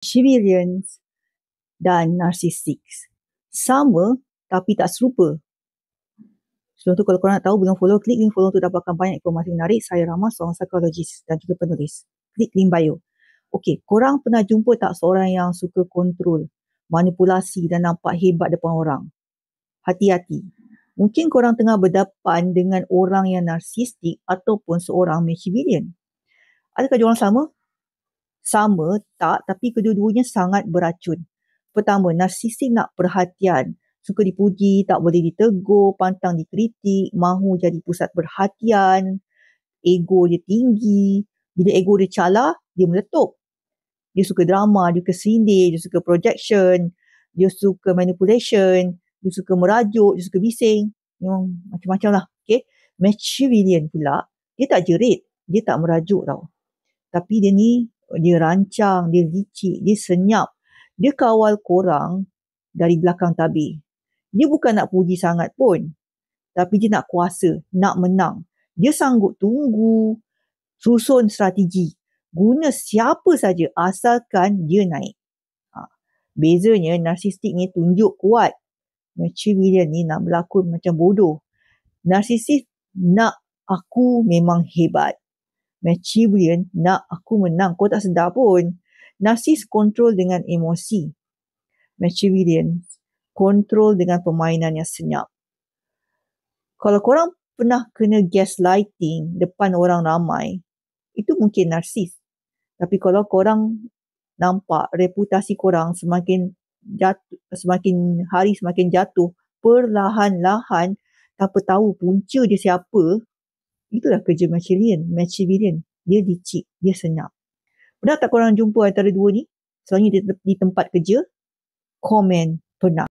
Machiavellians dan narcissist. Sama tapi tak serupa. Sebelum tu kalau korang nak tahu, belum follow, klik link follow untuk dapatkan banyak informasi menarik. Saya Rama, seorang psikologis dan juga penulis. Klik link bio. Okey, korang pernah jumpa tak seorang yang suka kontrol, manipulasi dan nampak hebat depan orang? Hati-hati. Mungkin korang tengah berdepan dengan orang yang narsistik ataupun seorang Machiavellian. Adakah diorang sama? Sama, tak, tapi kedua-duanya sangat beracun. Pertama, narsistik nak perhatian. Suka dipuji, tak boleh ditegur, pantang dikritik, mahu jadi pusat perhatian, ego dia tinggi. Bila ego dia calar, dia meletup. Dia suka drama, dia suka sindir, dia suka projection, dia suka manipulation, dia suka merajuk, dia suka bising. Memang macam-macam lah. Okay? Machiavellian pula, dia tak jerit, dia tak merajuk tau. Tapi dia rancang, dia licik, dia senyap. Dia kawal korang dari belakang tabir. Dia bukan nak puji sangat pun. Tapi dia nak kuasa, nak menang. Dia sanggup tunggu, susun strategi. Guna siapa saja asalkan dia naik. Bezanya narsistik ni tunjuk kuat. Machiavellian ni nak berlakon macam bodoh. Narsistik nak aku memang hebat. Machiavellian nak aku menang. Kau tak sedar pun. Narsis kontrol dengan emosi. Machiavellian kontrol dengan permainan yang senyap. Kalau korang pernah kena gaslighting depan orang ramai, itu mungkin narsis. Tapi kalau korang nampak reputasi korang semakin hari semakin jatuh, perlahan-lahan, tanpa tahu punca dia siapa, itulah kerja Machiavellian. Dia licik, dia senyap. Pernah tak korang jumpa antara dua ni? Selalunya di tempat kerja, komen pernah.